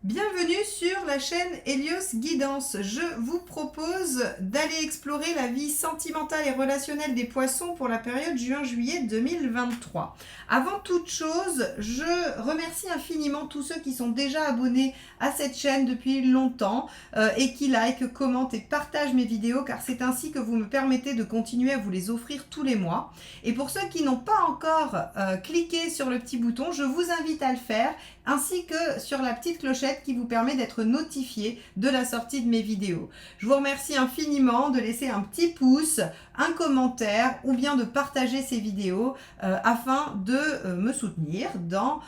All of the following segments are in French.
Bienvenue sur la chaîne Helios Guidance. Je vous propose d'aller explorer la vie sentimentale et relationnelle des poissons pour la période juin-juillet 2023. Avant toute chose, je remercie infiniment tous ceux qui sont déjà abonnés à cette chaîne depuis longtemps et qui like, commentent et partagent mes vidéos car c'est ainsi que vous me permettez de continuer à vous les offrir tous les mois. Et pour ceux qui n'ont pas encore cliqué sur le petit bouton, je vous invite à le faire ainsi que sur la petite clochette qui vous permet d'être notifié de la sortie de mes vidéos. Je vous remercie infiniment de laisser un petit pouce, un commentaire ou bien de partager ces vidéos afin de me soutenir dans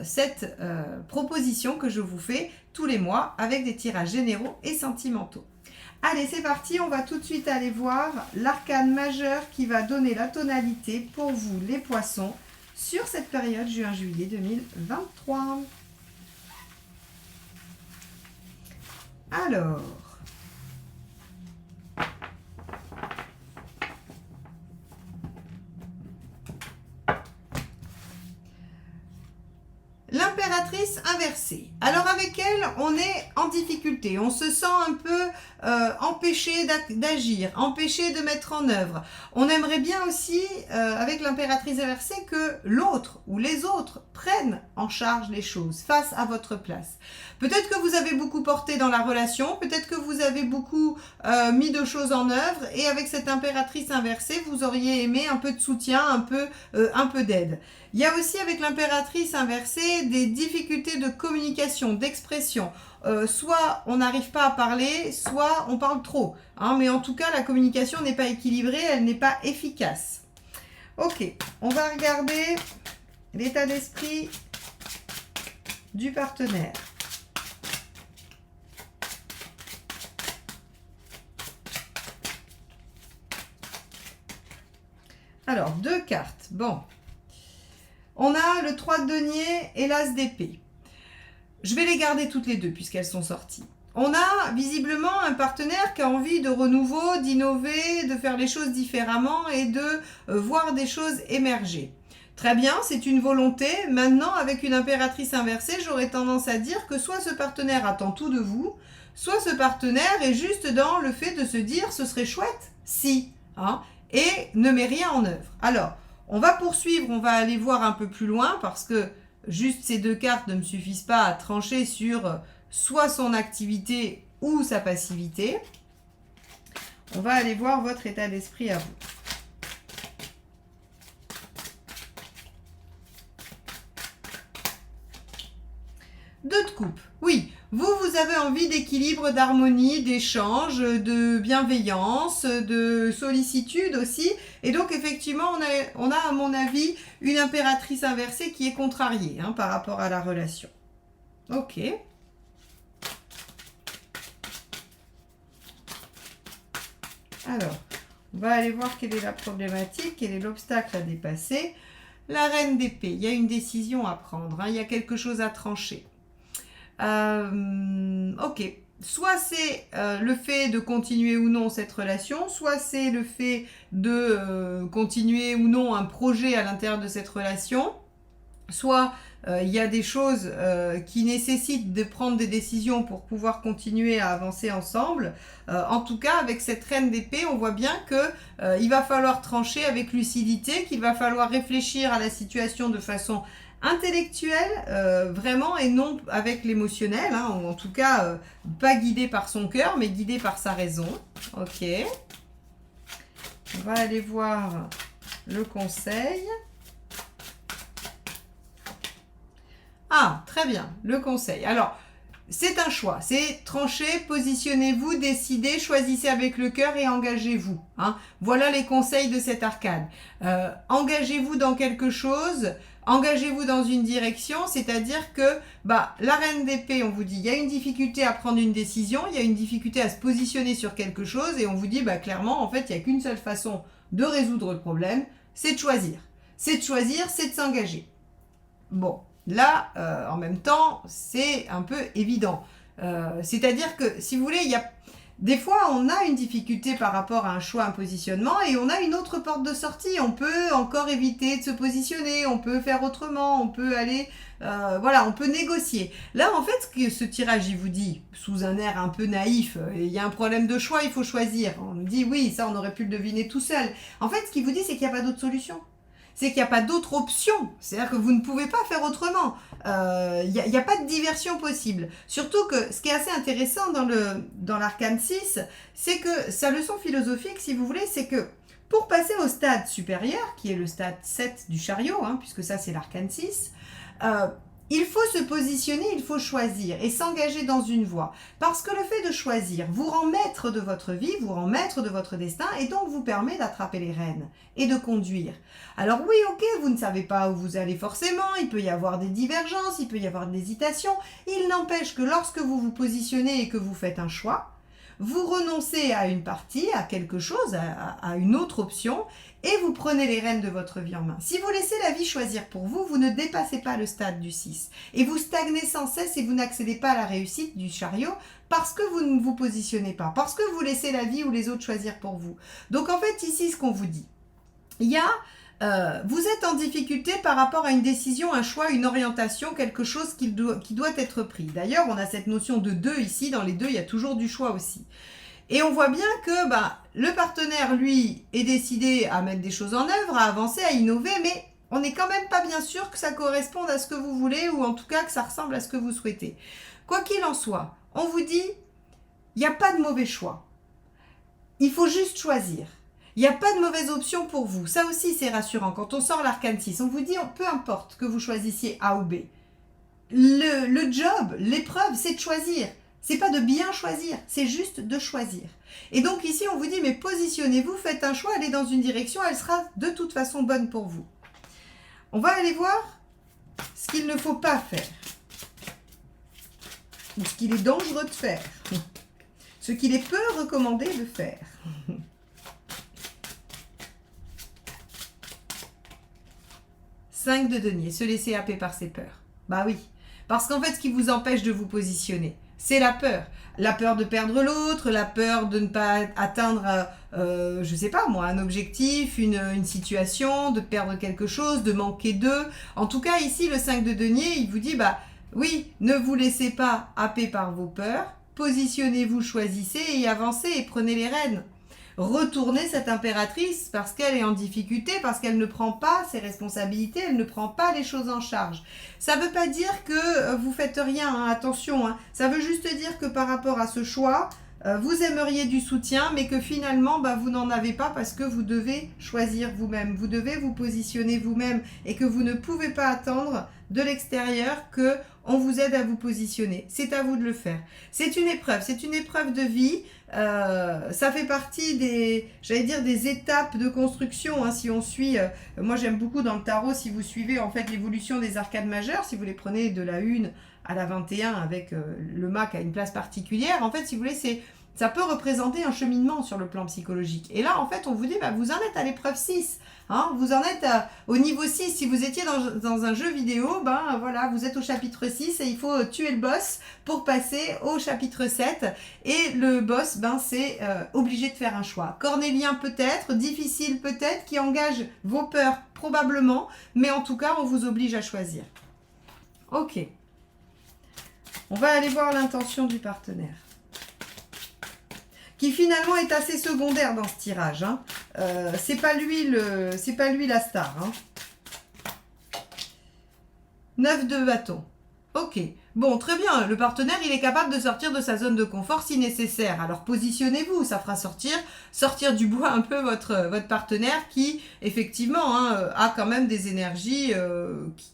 cette proposition que je vous fais tous les mois avec des tirages généraux et sentimentaux. Allez, c'est parti, on va tout de suite aller voir l'arcane majeur qui va donner la tonalité pour vous les poissons sur cette période juin-juillet 2023. Alors, l'impératrice inversée. Alors avec elle, on est en difficulté, on se sent un peu empêché d'agir, empêché de mettre en œuvre. On aimerait bien aussi, avec l'impératrice inversée, que l'autre ou les autres prennent en charge les choses, face à votre place. Peut-être que vous avez beaucoup porté dans la relation, peut-être que vous avez beaucoup mis de choses en œuvre, et avec cette impératrice inversée, vous auriez aimé un peu de soutien, un peu d'aide. Il y a aussi avec l'impératrice inversée des difficultés de communication, d'expression. Soit on n'arrive pas à parler, soit on parle trop. Hein, mais en tout cas, la communication n'est pas équilibrée, elle n'est pas efficace. Ok, on va regarder l'état d'esprit du partenaire. Alors, deux cartes. Bon. On a le 3 de denier et l'as d'épée. Je vais les garder toutes les deux puisqu'elles sont sorties. On a visiblement un partenaire qui a envie de renouveau, d'innover, de faire les choses différemment et de voir des choses émerger. Très bien, c'est une volonté. Maintenant, avec une impératrice inversée, j'aurais tendance à dire que soit ce partenaire attend tout de vous, soit ce partenaire est juste dans le fait de se dire « ce serait chouette si hein, » et ne met rien en œuvre. Alors, on va poursuivre, on va aller voir un peu plus loin parce que juste ces deux cartes ne me suffisent pas à trancher sur soit son activité ou sa passivité. On va aller voir votre état d'esprit à vous. Deux de coupe. Oui, vous avez envie d'équilibre, d'harmonie, d'échange, de bienveillance, de sollicitude aussi. Et donc, effectivement, on a à mon avis, une impératrice inversée qui est contrariée hein, par rapport à la relation. Ok. Alors, on va aller voir quelle est la problématique, quel est l'obstacle à dépasser. La reine d'épée, il y a une décision à prendre, hein, il y a quelque chose à trancher. Ok, soit c'est le fait de continuer ou non cette relation, soit c'est le fait de continuer ou non un projet à l'intérieur de cette relation, soit il y a des choses qui nécessitent de prendre des décisions pour pouvoir continuer à avancer ensemble. En tout cas, avec cette reine d'épée, on voit bien que il va falloir trancher avec lucidité, qu'il va falloir réfléchir à la situation de façon intellectuelle, vraiment, et non avec l'émotionnel, hein, ou en tout cas, pas guidé par son cœur, mais guidé par sa raison. Ok. On va aller voir le conseil. Ah, très bien, le conseil. Alors, c'est un choix, c'est trancher, positionnez-vous, décidez, choisissez avec le cœur et engagez-vous. Hein. Voilà les conseils de cette arcade. Engagez-vous dans quelque chose, engagez-vous dans une direction, c'est-à-dire que la reine d'épée, on vous dit, il y a une difficulté à prendre une décision, il y a une difficulté à se positionner sur quelque chose, et on vous dit, clairement, en fait, il n'y a qu'une seule façon de résoudre le problème, c'est de choisir. C'est de choisir, c'est de s'engager. Bon. Là, en même temps, c'est un peu évident. C'est-à-dire que, si vous voulez, Des fois, on a une difficulté par rapport à un choix, un positionnement, et on a une autre porte de sortie. On peut encore éviter de se positionner, on peut faire autrement, on peut aller, voilà, on peut négocier. Là, en fait, ce tirage, il vous dit, sous un air un peu naïf, il y a un problème de choix, il faut choisir. On nous dit, oui, ça, on aurait pu le deviner tout seul. En fait, ce qu'il vous dit, c'est qu'il n'y a pas d'autre solution. C'est qu'il n'y a pas d'autre option. C'est-à-dire que vous ne pouvez pas faire autrement. Il n'y a pas de diversion possible. Surtout que ce qui est assez intéressant dans l'arcane 6, c'est que sa leçon philosophique, si vous voulez, c'est que pour passer au stade supérieur, qui est le stade 7 du chariot, puisque ça c'est l'arcane 6, il faut se positionner, il faut choisir et s'engager dans une voie. Parce que le fait de choisir vous rend maître de votre vie, vous rend maître de votre destin et donc vous permet d'attraper les rênes et de conduire. Alors oui, ok, vous ne savez pas où vous allez forcément, il peut y avoir des divergences, il peut y avoir de l'hésitation. Il n'empêche que lorsque vous vous positionnez et que vous faites un choix, vous renoncez à une partie, à quelque chose, à une autre option, et vous prenez les rênes de votre vie en main. Si vous laissez la vie choisir pour vous, vous ne dépassez pas le stade du 6. Et vous stagnez sans cesse et vous n'accédez pas à la réussite du chariot parce que vous ne vous positionnez pas, parce que vous laissez la vie ou les autres choisir pour vous. Donc en fait, ici, ce qu'on vous dit, il y a... vous êtes en difficulté par rapport à une décision, un choix, une orientation, quelque chose qui doit être pris. D'ailleurs, on a cette notion de deux ici. Dans les deux, il y a toujours du choix aussi. Et on voit bien que le partenaire, lui, est décidé à mettre des choses en œuvre, à avancer, à innover, mais on n'est quand même pas bien sûr que ça corresponde à ce que vous voulez ou en tout cas que ça ressemble à ce que vous souhaitez. Quoi qu'il en soit, on vous dit, il n'y a pas de mauvais choix. Il faut juste choisir. Il n'y a pas de mauvaise option pour vous. Ça aussi, c'est rassurant. Quand on sort l'arcane 6, on vous dit, peu importe que vous choisissiez A ou B. Le job, l'épreuve, c'est de choisir. C'est pas de bien choisir, c'est juste de choisir. Et donc ici, on vous dit, mais positionnez-vous, faites un choix, allez dans une direction, elle sera de toute façon bonne pour vous. On va aller voir ce qu'il ne faut pas faire. Ou ce qu'il est dangereux de faire. Ce qu'il est peu recommandé de faire. 5 de denier, se laisser happer par ses peurs. Bah oui, parce qu'en fait, ce qui vous empêche de vous positionner, c'est la peur. La peur de perdre l'autre, la peur de ne pas atteindre, je sais pas moi, un objectif, une situation, de perdre quelque chose, de manquer d'eux. En tout cas, ici, le 5 de denier, il vous dit, oui, ne vous laissez pas happer par vos peurs, positionnez-vous, choisissez et avancez et prenez les rênes. Retournez cette impératrice parce qu'elle est en difficulté, parce qu'elle ne prend pas ses responsabilités, elle ne prend pas les choses en charge. Ça ne veut pas dire que vous faites rien, attention. Ça veut juste dire que par rapport à ce choix, vous aimeriez du soutien, mais que finalement, vous n'en avez pas parce que vous devez choisir vous-même, vous devez vous positionner vous-même et que vous ne pouvez pas attendre de l'extérieur que on vous aide à vous positionner. C'est à vous de le faire. C'est une épreuve de vie. Ça fait partie des étapes de construction. Si on suit, moi j'aime beaucoup dans le tarot, si vous suivez en fait l'évolution des arcades majeures, si vous les prenez de la 1 à la 21 avec le mât qui a une place particulière, en fait si vous voulez ça peut représenter un cheminement sur le plan psychologique. Et là, en fait, on vous dit, vous en êtes à l'épreuve 6. Vous en êtes au niveau 6. Si vous étiez dans un jeu vidéo, voilà, vous êtes au chapitre 6 et il faut tuer le boss pour passer au chapitre 7. Et le boss, c'est obligé de faire un choix. Cornélien peut-être, difficile peut-être, qui engage vos peurs probablement, mais en tout cas, on vous oblige à choisir. Ok. On va aller voir l'intention du partenaire, qui finalement est assez secondaire dans ce tirage. C'est pas lui la star. 9 de bâton. Ok. Bon, très bien. Le partenaire, il est capable de sortir de sa zone de confort si nécessaire. Alors positionnez-vous. Ça fera sortir du bois un peu votre partenaire qui, effectivement, a quand même des énergies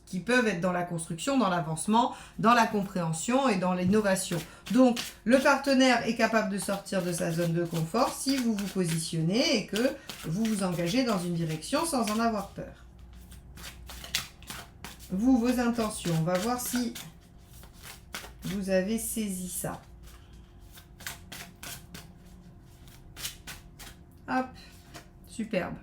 qui peuvent être dans la construction, dans l'avancement, dans la compréhension et dans l'innovation. Donc, le partenaire est capable de sortir de sa zone de confort si vous vous positionnez et que vous vous engagez dans une direction sans en avoir peur. Vous, vos intentions, on va voir si vous avez saisi ça. Hop, superbe.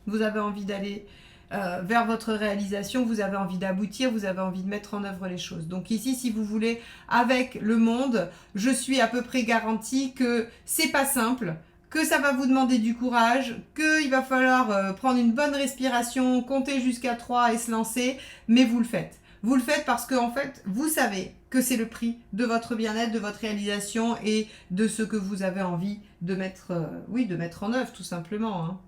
Vous avez envie d'aller vers votre réalisation, vous avez envie d'aboutir, vous avez envie de mettre en œuvre les choses. Donc ici, si vous voulez, avec le monde, je suis à peu près garantie que c'est pas simple, que ça va vous demander du courage, qu'il va falloir prendre une bonne respiration, compter jusqu'à 3 et se lancer, mais vous le faites. Vous le faites parce que en fait, vous savez que c'est le prix de votre bien-être, de votre réalisation et de ce que vous avez envie de mettre, de mettre en œuvre, tout simplement. Hein.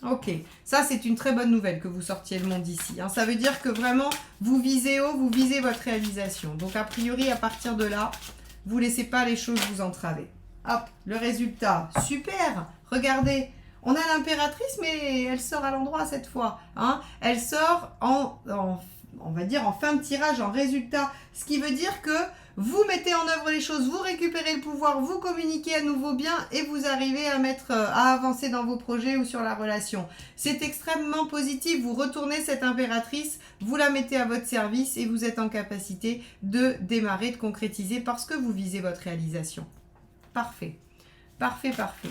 Ok, ça c'est une très bonne nouvelle que vous sortiez le monde ici. Hein. Ça veut dire que vraiment, vous visez haut, vous visez votre réalisation. Donc a priori, à partir de là, vous ne laissez pas les choses vous entraver. Hop, le résultat, super, regardez. On a l'impératrice, mais elle sort à l'endroit cette fois. Hein. Elle sort on va dire en fin de tirage, en résultat. Ce qui veut dire que vous mettez en œuvre les choses, vous récupérez le pouvoir, vous communiquez à nouveau bien et vous arrivez à avancer dans vos projets ou sur la relation. C'est extrêmement positif. Vous retournez cette impératrice, vous la mettez à votre service et vous êtes en capacité de démarrer, de concrétiser parce que vous visez votre réalisation. Parfait. Parfait, parfait.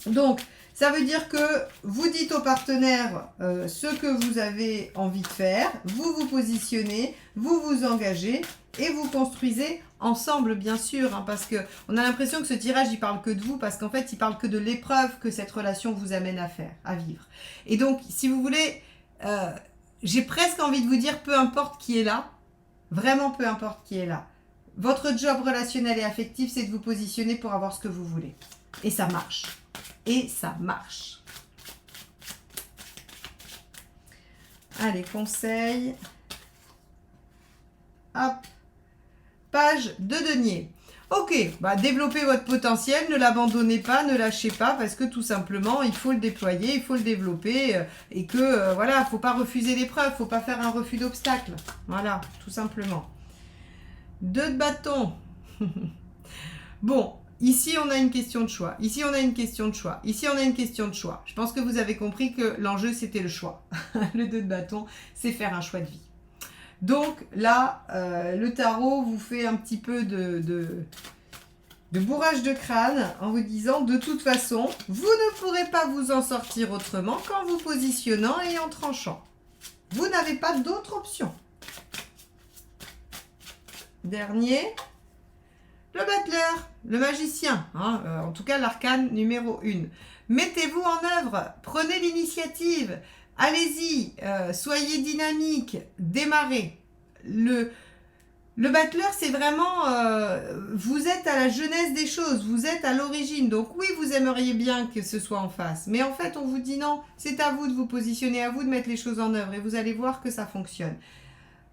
Donc, ça veut dire que vous dites au partenaire ce que vous avez envie de faire, vous vous positionnez, vous vous engagez et vous construisez ensemble, bien sûr, hein, parce qu'on a l'impression que ce tirage, il parle que de vous, parce qu'en fait, il parle que de l'épreuve que cette relation vous amène à vivre. Et donc, si vous voulez, j'ai presque envie de vous dire, peu importe qui est là, vraiment peu importe qui est là, votre job relationnel et affectif, c'est de vous positionner pour avoir ce que vous voulez. Et ça marche. Et ça marche. Allez, conseil. Hop. Page de denier. Ok, développez votre potentiel, ne l'abandonnez pas, ne lâchez pas, parce que tout simplement, il faut le déployer, il faut le développer, et que, voilà, il ne faut pas refuser l'épreuve, il ne faut pas faire un refus d'obstacle. Voilà, tout simplement. 2 de bâton. Bon, ici, on a une question de choix. Ici, on a une question de choix. Ici, on a une question de choix. Je pense que vous avez compris que l'enjeu, c'était le choix. Le 2 de bâton, c'est faire un choix de vie. Donc là, le tarot vous fait un petit peu de bourrage de crâne en vous disant, de toute façon, vous ne pourrez pas vous en sortir autrement qu'en vous positionnant et en tranchant. Vous n'avez pas d'autre option. Dernier, le battleur, le magicien, hein, en tout cas l'arcane numéro 1. Mettez-vous en œuvre, prenez l'initiative, allez-y, soyez dynamique, démarrez. Le battleur, c'est vraiment, vous êtes à la genèse des choses, vous êtes à l'origine. Donc oui, vous aimeriez bien que ce soit en face. Mais en fait, on vous dit non, c'est à vous de vous positionner, à vous de mettre les choses en œuvre et vous allez voir que ça fonctionne.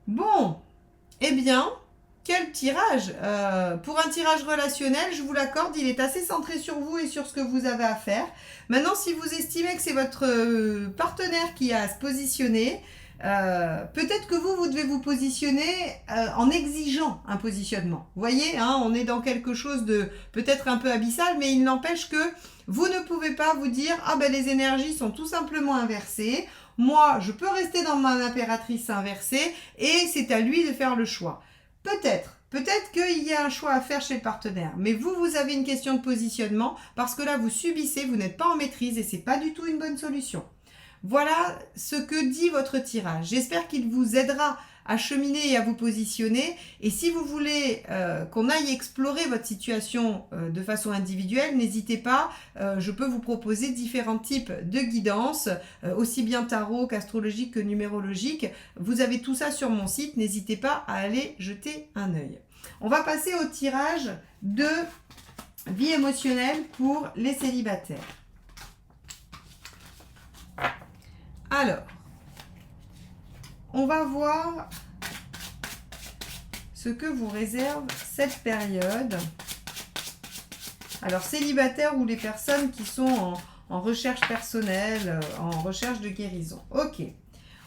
Bon, eh bien... Quel tirage pour un tirage relationnel, je vous l'accorde, il est assez centré sur vous et sur ce que vous avez à faire. Maintenant, si vous estimez que c'est votre partenaire qui a à se positionner, peut-être que vous devez vous positionner en exigeant un positionnement. Vous voyez, hein, on est dans quelque chose de peut-être un peu abyssal, mais il n'empêche que vous ne pouvez pas vous dire « Ah ben les énergies sont tout simplement inversées, moi je peux rester dans ma impératrice inversée et c'est à lui de faire le choix ». Peut-être qu'il y a un choix à faire chez le partenaire, mais vous avez une question de positionnement parce que là, vous subissez, vous n'êtes pas en maîtrise et c'est pas du tout une bonne solution. Voilà ce que dit votre tirage. J'espère qu'il vous aidera à cheminer et à vous positionner. Et si vous voulez qu'on aille explorer votre situation de façon individuelle, n'hésitez pas. Je peux vous proposer différents types de guidances, aussi bien tarot qu'astrologique que numérologique. Vous avez tout ça sur mon site. N'hésitez pas à aller jeter un œil. On va passer au tirage de vie émotionnelle pour les célibataires. Alors, on va voir ce que vous réserve cette période. Alors, célibataires ou les personnes qui sont en recherche personnelle, en recherche de guérison. Ok,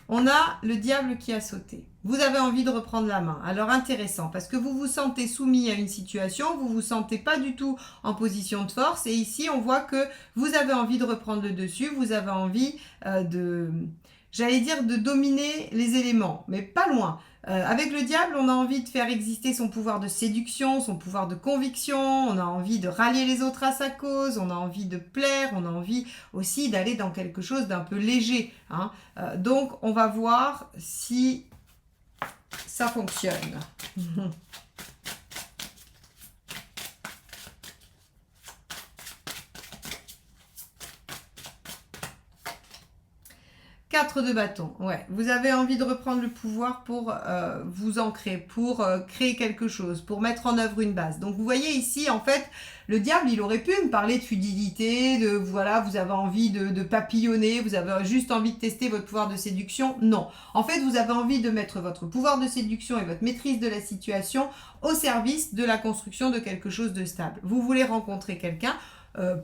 on a le diable qui a sauté. Vous avez envie de reprendre la main. Alors, intéressant, parce que vous vous sentez soumis à une situation, vous ne vous sentez pas du tout en position de force. Et ici, on voit que vous avez envie de reprendre le dessus, vous avez envie de dominer les éléments, mais pas loin. Avec le diable, on a envie de faire exister son pouvoir de séduction, son pouvoir de conviction, on a envie de rallier les autres à sa cause, on a envie de plaire, on a envie aussi d'aller dans quelque chose d'un peu léger. Hein. Donc, on va voir si ça fonctionne. 4 de bâton, ouais. Vous avez envie de reprendre le pouvoir pour vous ancrer, pour créer quelque chose, pour mettre en œuvre une base. Donc vous voyez ici, en fait, le diable, il aurait pu me parler de fidélité, de voilà, vous avez envie de papillonner, vous avez juste envie de tester votre pouvoir de séduction. Non. En fait, vous avez envie de mettre votre pouvoir de séduction et votre maîtrise de la situation au service de la construction de quelque chose de stable. Vous voulez rencontrer quelqu'un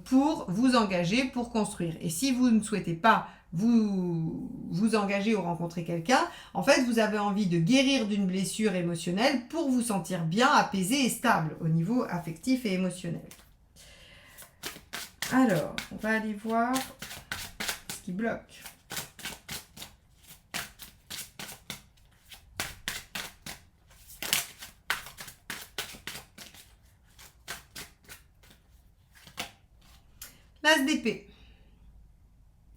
pour vous engager, pour construire. Et si vous ne souhaitez pas vous engager ou rencontrer quelqu'un, en fait, vous avez envie de guérir d'une blessure émotionnelle pour vous sentir bien, apaisé et stable au niveau affectif et émotionnel. Alors, on va aller voir ce qui bloque. L'as d'épée.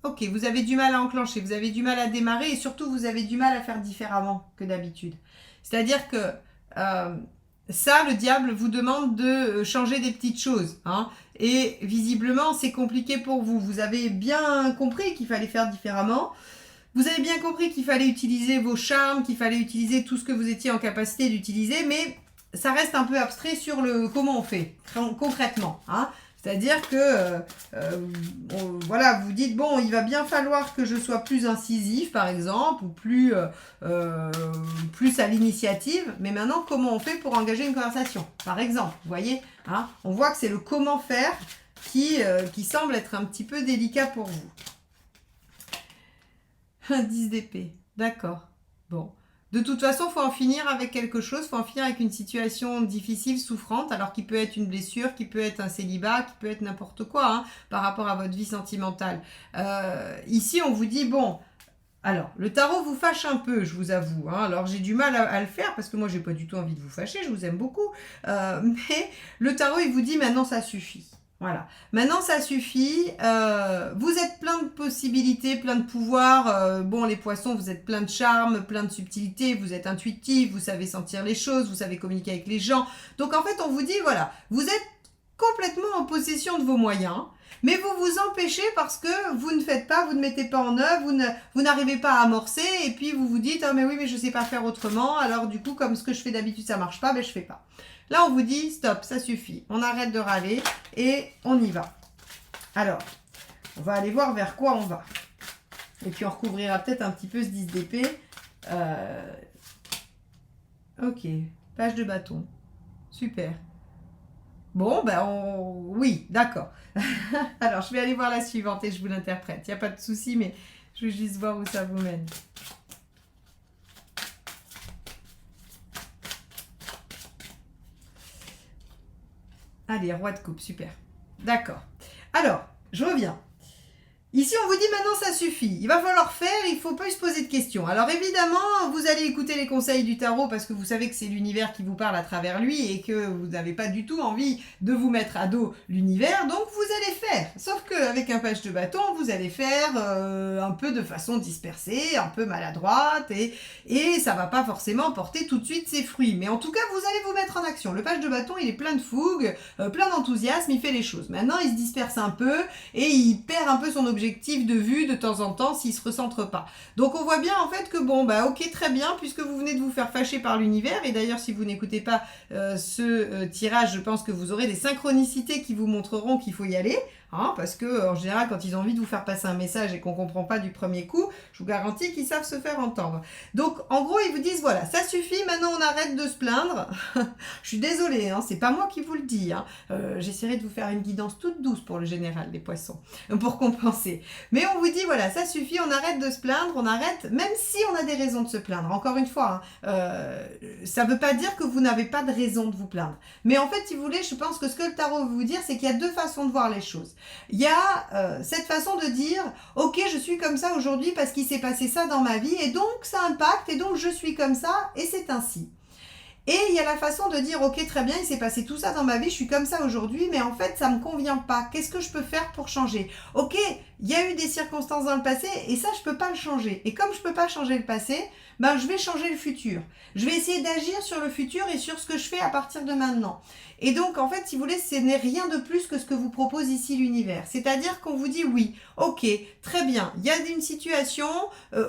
Ok, vous avez du mal à enclencher, vous avez du mal à démarrer et surtout vous avez du mal à faire différemment que d'habitude. C'est-à-dire que ça, le diable vous demande de changer des petites choses. Hein, et visiblement, c'est compliqué pour vous. Vous avez bien compris qu'il fallait faire différemment. Vous avez bien compris qu'il fallait utiliser vos charmes, qu'il fallait utiliser tout ce que vous étiez en capacité d'utiliser, mais ça reste un peu abstrait sur le comment on fait concrètement. Hein. C'est-à-dire que, voilà, vous dites, bon, il va bien falloir que je sois plus incisif, par exemple, ou plus à l'initiative. Mais maintenant, comment on fait pour engager une conversation, par exemple, vous voyez, hein, on voit que c'est le comment faire qui semble être un petit peu délicat pour vous. Un 10 d'épée, d'accord, bon. De toute façon, il faut en finir avec quelque chose, il faut en finir avec une situation difficile, souffrante, alors qui peut être une blessure, qui peut être un célibat, qui peut être n'importe quoi, hein, par rapport à votre vie sentimentale. Ici, on vous dit, bon, alors, le tarot vous fâche un peu, je vous avoue. Hein, alors, j'ai du mal à le faire, parce que moi, j'ai pas du tout envie de vous fâcher, je vous aime beaucoup. Mais le tarot, il vous dit, maintenant, ça suffit. Voilà. Maintenant, ça suffit. Vous êtes plein de possibilités, plein de pouvoirs. Bon, les poissons, vous êtes plein de charme, plein de subtilité. Vous êtes intuitif, vous savez sentir les choses, vous savez communiquer avec les gens. Donc, en fait, on vous dit, voilà, vous êtes complètement en possession de vos moyens. Mais vous vous empêchez parce que vous ne faites pas, vous ne mettez pas en œuvre, vous n'arrivez pas à amorcer. Et puis, vous vous dites, oh, mais oui, mais je ne sais pas faire autrement. Alors, du coup, comme ce que je fais d'habitude, ça ne marche pas, ben, je ne fais pas. Là, on vous dit, stop, ça suffit. On arrête de râler et on y va. Alors, on va aller voir vers quoi on va. Et puis, on recouvrira peut-être un petit peu ce 10 d'épée. Ok, page de bâton. Super. Bon, ben, oui, d'accord. Alors, je vais aller voir la suivante et je vous l'interprète. Il n'y a pas de souci, mais je veux juste voir où ça vous mène. Allez, roi de coupe, super. D'accord. Alors, je reviens. Ici, on vous dit maintenant, ça suffit. Il va falloir faire, il ne faut pas se poser de questions. Alors évidemment, vous allez écouter les conseils du tarot parce que vous savez que c'est l'univers qui vous parle à travers lui et que vous n'avez pas du tout envie de vous mettre à dos l'univers. Donc, vous allez faire. Sauf qu'avec un page de bâton, vous allez faire un peu de façon dispersée, un peu maladroite et ça ne va pas forcément porter tout de suite ses fruits. Mais en tout cas, vous allez vous mettre en action. Le page de bâton, il est plein de fougue, plein d'enthousiasme, il fait les choses. Maintenant, il se disperse un peu et il perd un peu son objectif de vue de temps en temps s'il ne se recentre pas. Donc on voit bien en fait que bon bah ok très bien puisque vous venez de vous faire fâcher par l'univers et d'ailleurs si vous n'écoutez pas ce tirage je pense que vous aurez des synchronicités qui vous montreront qu'il faut y aller. Hein, parce que en général quand ils ont envie de vous faire passer un message et qu'on ne comprend pas du premier coup, je vous garantis qu'ils savent se faire entendre. Donc en gros ils vous disent voilà ça suffit, maintenant on arrête de se plaindre. Je suis désolée, hein, c'est pas moi qui vous le dis. Hein. J'essaierai de vous faire une guidance toute douce pour le général des poissons, pour compenser. Mais on vous dit voilà ça suffit, on arrête de se plaindre, on arrête, même si on a des raisons de se plaindre. Encore une fois, hein, ça ne veut pas dire que vous n'avez pas de raison de vous plaindre. Mais en fait si vous voulez, je pense que ce que le tarot veut vous dire c'est qu'il y a deux façons de voir les choses. Il y a cette façon de dire, ok, je suis comme ça aujourd'hui parce qu'il s'est passé ça dans ma vie et donc ça impacte et donc je suis comme ça et c'est ainsi. Et il y a la façon de dire, ok, très bien, il s'est passé tout ça dans ma vie, je suis comme ça aujourd'hui, mais en fait, ça me convient pas. Qu'est-ce que je peux faire pour changer? Ok, il y a eu des circonstances dans le passé et ça, je peux pas le changer. Et comme je peux pas changer le passé, ben, je vais changer le futur. Je vais essayer d'agir sur le futur et sur ce que je fais à partir de maintenant. Et donc, en fait, si vous voulez, ce n'est rien de plus que ce que vous propose ici l'univers. C'est-à-dire qu'on vous dit oui, ok, très bien, il y a une situation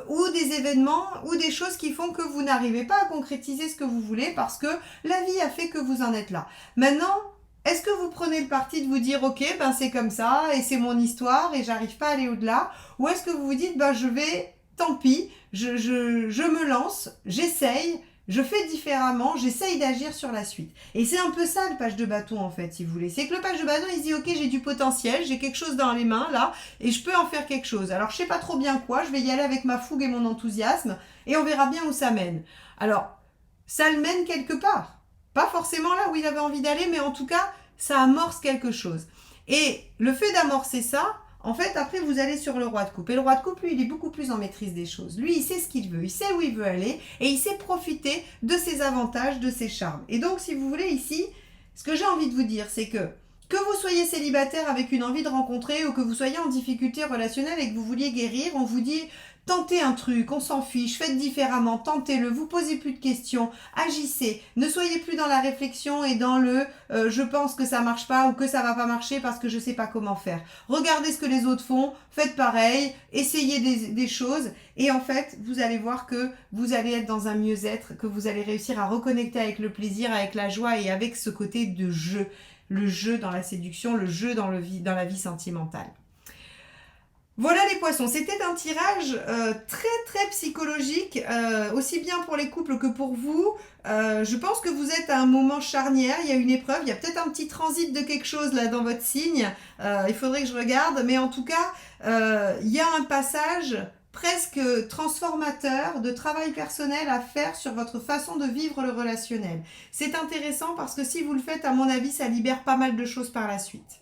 ou des événements ou des choses qui font que vous n'arrivez pas à concrétiser ce que vous voulez parce que la vie a fait que vous en êtes là. Maintenant, est-ce que vous prenez le parti de vous dire ok, ben c'est comme ça et c'est mon histoire et j'arrive pas à aller au-delà, ou est-ce que vous vous dites ben je vais, tant pis, je me lance, j'essaye, je fais différemment, j'essaye d'agir sur la suite. Et c'est un peu ça le page de bâton en fait, si vous voulez. C'est que le page de bâton, il se dit ok, j'ai du potentiel, j'ai quelque chose dans les mains là, et je peux en faire quelque chose. Alors je sais pas trop bien quoi, je vais y aller avec ma fougue et mon enthousiasme, et on verra bien où ça mène. Alors, ça le mène quelque part. Pas forcément là où il avait envie d'aller, mais en tout cas, ça amorce quelque chose. Et le fait d'amorcer ça, en fait, après, vous allez sur le roi de coupe. Et le roi de coupe, lui, il est beaucoup plus en maîtrise des choses. Lui, il sait ce qu'il veut, il sait où il veut aller, et il sait profiter de ses avantages, de ses charmes. Et donc, si vous voulez, ici, ce que j'ai envie de vous dire, c'est que vous soyez célibataire avec une envie de rencontrer, ou que vous soyez en difficulté relationnelle et que vous vouliez guérir, on vous dit tentez un truc, on s'en fiche, faites différemment, tentez-le, vous posez plus de questions, agissez, ne soyez plus dans la réflexion et dans le je pense que ça marche pas ou que ça va pas marcher parce que je sais pas comment faire. Regardez ce que les autres font, faites pareil, essayez des choses et en fait vous allez voir que vous allez être dans un mieux-être, que vous allez réussir à reconnecter avec le plaisir, avec la joie et avec ce côté de jeu. Le jeu dans la séduction, le jeu dans la vie sentimentale. Voilà les poissons, c'était un tirage très psychologique, aussi bien pour les couples que pour vous. Je pense que vous êtes à un moment charnière, il y a une épreuve, il y a peut-être un petit transit de quelque chose là dans votre signe, il faudrait que je regarde, mais en tout cas, il y a un passage presque transformateur de travail personnel à faire sur votre façon de vivre le relationnel. C'est intéressant parce que si vous le faites, à mon avis, ça libère pas mal de choses par la suite.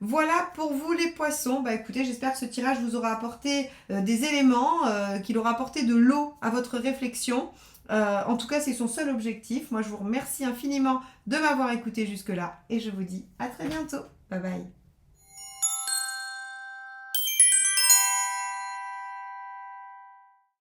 Voilà pour vous les poissons. Bah écoutez, j'espère que ce tirage vous aura apporté des éléments, qu'il aura apporté de l'eau à votre réflexion. En tout cas, c'est son seul objectif. Moi, je vous remercie infiniment de m'avoir écouté jusque-là et je vous dis à très bientôt. Bye bye.